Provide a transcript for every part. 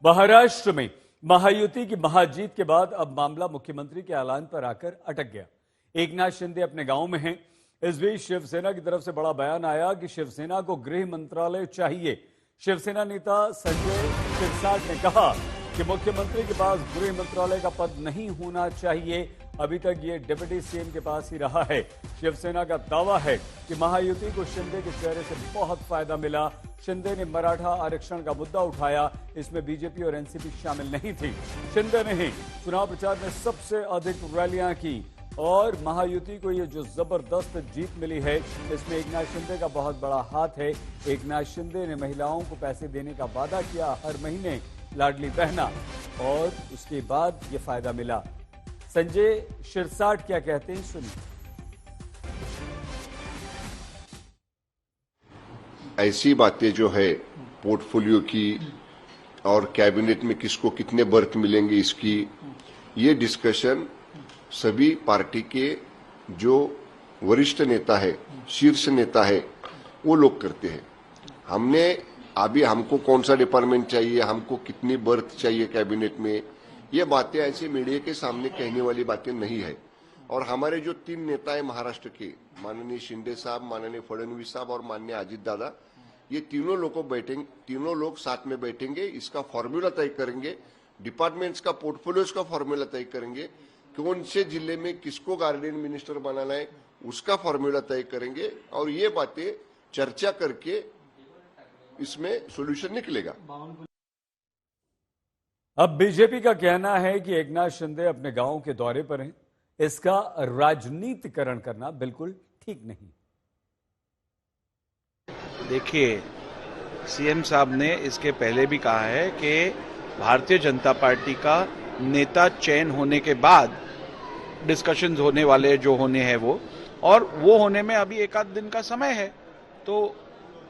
महाराष्ट्र में महायुति की महाजीत के बाद अब मामला मुख्यमंत्री के ऐलान पर आकर अटक गया। एकनाथ शिंदे अपने गांव में हैं। इस बीच शिवसेना की तरफ से बड़ा बयान आया कि शिवसेना को गृह मंत्रालय चाहिए। शिवसेना नेता संजय शिरसाट ने कहा कि मुख्यमंत्री के पास गृह मंत्रालय का पद नहीं होना चाहिए। अभी तक ये डिप्टी सीएम के पास ही रहा है। शिवसेना का दावा है कि महायुति को शिंदे के चेहरे से बहुत फायदा मिला। शिंदे ने मराठा आरक्षण का मुद्दा उठाया, इसमें बीजेपी और एनसीपी शामिल नहीं थी। शिंदे ने ही चुनाव प्रचार में सबसे अधिक रैलियां की और महायुति को ये जो जबरदस्त जीत मिली है, इसमें एकनाथ शिंदे का बहुत बड़ा हाथ है। एकनाथ शिंदे ने महिलाओं को पैसे देने का वादा किया, हर महीने लाडली बहना, और उसके बाद ये फायदा मिला। संजय शिरसाट क्या कहते हैं, सुनिए। ऐसी बातें जो है पोर्टफोलियो की और कैबिनेट में किसको कितने बर्थ मिलेंगे, इसकी ये डिस्कशन सभी पार्टी के जो वरिष्ठ नेता है, शीर्ष नेता है, वो लोग करते हैं। हमने अभी हमको कौन सा डिपार्टमेंट चाहिए, हमको कितनी बर्थ चाहिए कैबिनेट में, ये बातें ऐसे मीडिया के सामने कहने वाली बातें नहीं है। और हमारे जो 3 नेता है महाराष्ट्र के, माननीय शिंदे साहब, माननीय फडणवीस साहब और माननीय अजित दादा, ये तीनों लोग साथ में बैठेंगे, इसका फॉर्मूला तय करेंगे, डिपार्टमेंट्स का पोर्टफोलियोज का फॉर्मूला तय करेंगे, कौन से जिले में किसको गार्डियन मिनिस्टर बनाना है उसका फॉर्मूला तय करेंगे, और ये बातें चर्चा करके इसमें सॉल्यूशन निकलेगा। अब बीजेपी का कहना है कि एकनाथ शिंदे अपने गांव के दौरे पर हैं। इसका राजनीतिकरण करना बिल्कुल ठीक नहीं। देखिए, सीएम साहब ने इसके पहले भी कहा है कि भारतीय जनता पार्टी का नेता चयन होने के बाद डिस्कशंस होने वाले जो होने हैं वो होने में अभी 1 आध दिन का समय है, तो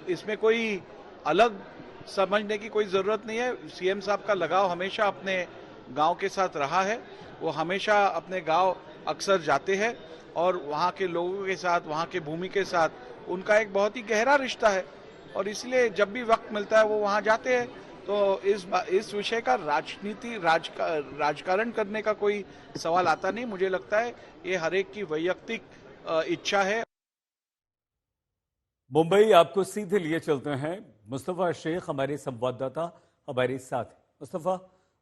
इसमें कोई अलग समझने की कोई जरूरत नहीं है। सीएम साहब का लगाव हमेशा अपने गांव के साथ रहा है। वो हमेशा अपने गांव अक्सर जाते हैं और वहां के लोगों के साथ, वहां के भूमि के साथ उनका एक बहुत ही गहरा रिश्ता है, और इसलिए जब भी वक्त मिलता है वो वहां जाते हैं। तो इस विषय का राजकारण करने का कोई सवाल आता नहीं। मुझे लगता है ये हर एक की वैयक्तिक इच्छा है। मुंबई आपको सीधे लिए चलते हैं। मुस्तफा शेख हमारे संवाददाता हमारे साथ। मुस्तफा,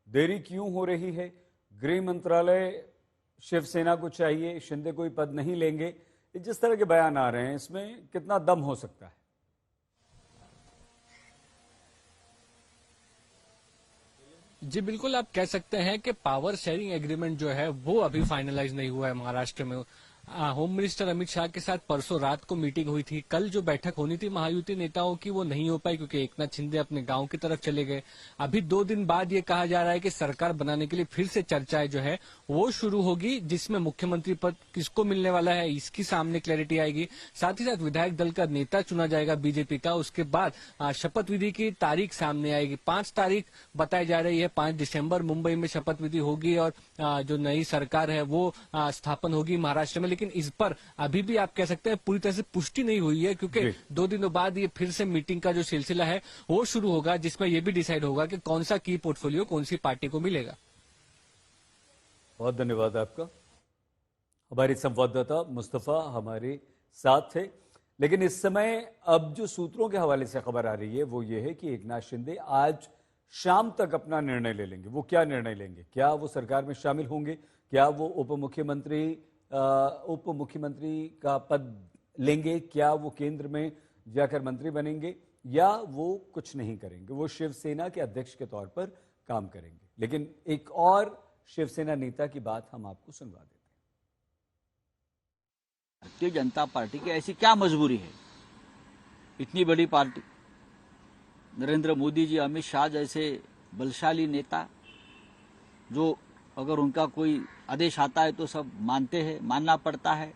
देरी क्यों हो रही है? गृह मंत्रालय शिवसेना को चाहिए, शिंदे कोई पद नहीं लेंगे, जिस तरह के बयान आ रहे हैं, इसमें कितना दम हो सकता है? जी बिल्कुल, आप कह सकते हैं कि पावर शेयरिंग एग्रीमेंट जो है वो अभी फाइनलाइज नहीं हुआ है महाराष्ट्र में। होम मिनिस्टर अमित शाह के साथ परसों रात को मीटिंग हुई थी। कल जो बैठक होनी थी महायुति नेताओं की वो नहीं हो पाई क्योंकि एकनाथ शिंदे अपने गांव की तरफ चले गए। अभी 2 दिन बाद ये कहा जा रहा है कि सरकार बनाने के लिए फिर से चर्चाएं जो है वो शुरू होगी, जिसमें मुख्यमंत्री पद किसको मिलने वाला है इसकी सामने क्लैरिटी आएगी। साथ ही साथ विधायक दल का नेता चुना जाएगा बीजेपी का। उसके बाद शपथ विधि की तारीख सामने आएगी। 5 तारीख बताई जा रही है। 5 दिसंबर मुंबई में शपथ विधि होगी और जो नई सरकार है वो स्थापन होगी महाराष्ट्र में। लेकिन इस पर अभी भी आप कह सकते हैं पूरी तरह से पुष्टि नहीं हुई है, क्योंकि 2 दिनों बाद ये फिर से मीटिंग का जो सिलसिला है वो शुरू होगा, जिसमें यह भी डिसाइड होगा कि कौन सा की पोर्टफोलियो कौन सी पार्टी को मिलेगा। बहुत धन्यवाद आपका। हमारे संवाददाता मुस्तफा हमारे साथ थे। लेकिन इस समय अब जो सूत्रों के हवाले से खबर आ रही है वो ये है कि एकनाथ शिंदे आज शाम तक अपना निर्णय ले लेंगे। वो क्या निर्णय लेंगे? क्या वो सरकार में शामिल होंगे? क्या वो उप मुख्यमंत्री का पद लेंगे? क्या वो केंद्र में जाकर मंत्री बनेंगे? या वो कुछ नहीं करेंगे? वो शिवसेना के अध्यक्ष के तौर पर काम करेंगे। लेकिन एक और शिवसेना नेता की बात हम आपको सुनवा देते हैं। भारतीय जनता पार्टी की ऐसी क्या मजबूरी है? इतनी बड़ी पार्टी, नरेंद्र मोदी जी, अमित शाह जैसे बलशाली नेता, जो अगर उनका कोई आदेश आता है तो सब मानते हैं, मानना पड़ता है,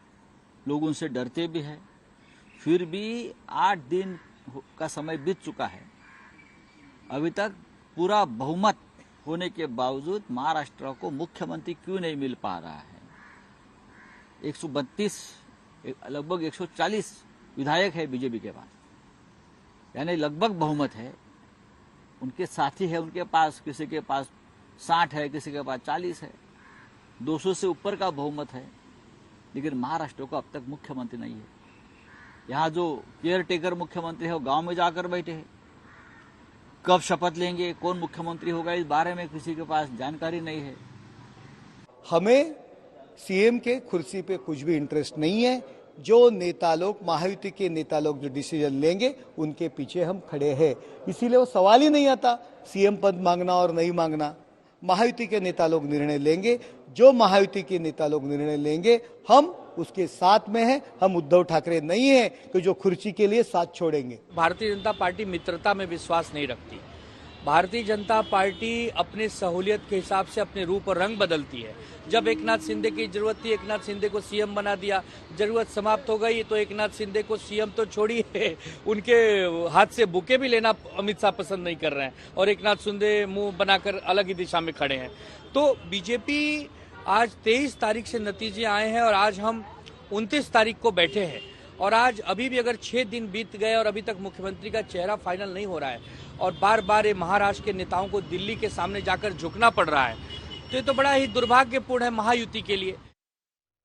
लोग उनसे डरते भी हैं। फिर भी 8 दिन का समय बीत चुका है, अभी तक पूरा बहुमत होने के बावजूद महाराष्ट्र को मुख्यमंत्री क्यों नहीं मिल पा रहा है? 132 लगभग 140 विधायक है बीजेपी के पास, यानी लगभग बहुमत है। उनके साथी है, उनके पास किसी के पास 60 है, किसी के पास 40 है, 200 से ऊपर का बहुमत है, लेकिन महाराष्ट्र को अब तक मुख्यमंत्री नहीं है। यहाँ जो केयर टेकर मुख्यमंत्री है वो गांव में जाकर बैठे हैं। कब शपथ लेंगे, कौन मुख्यमंत्री होगा, इस बारे में किसी के पास जानकारी नहीं है। हमें सीएम के कुर्सी पे कुछ भी इंटरेस्ट नहीं है। जो नेता लोग, महायुति के नेता लोग जो डिसीजन लेंगे उनके पीछे हम खड़े हैं। इसीलिए वो सवाल ही नहीं आता सीएम पद मांगना और नहीं मांगना। महायुति के नेता लोग निर्णय लेंगे, जो महायुति के नेता लोग निर्णय लेंगे हम उसके साथ में हैं। हम उद्धव ठाकरे नहीं है कि जो कुर्सी के लिए साथ छोड़ेंगे। भारतीय जनता पार्टी मित्रता में विश्वास नहीं रखती। भारतीय जनता पार्टी अपने सहूलियत के हिसाब से अपने रूप और रंग बदलती है। जब एकनाथ शिंदे की जरूरत थी, एकनाथ शिंदे को सीएम बना दिया। जरूरत समाप्त हो गई तो एकनाथ शिंदे को सीएम तो छोड़िए, उनके हाथ से बुके भी लेना अमित शाह पसंद नहीं कर रहे हैं और एकनाथ शिंदे मुंह बनाकर अलग ही दिशा में खड़े हैं। तो बीजेपी आज 23 तारीख से नतीजे आए हैं और आज हम 29 तारीख को बैठे हैं और आज अभी भी अगर 6 दिन बीत गए और अभी तक मुख्यमंत्री का चेहरा फाइनल नहीं हो रहा है और बार बार ये महाराष्ट्र के नेताओं को दिल्ली के सामने जाकर झुकना पड़ रहा है, तो ये तो बड़ा ही दुर्भाग्यपूर्ण है महायुति के लिए।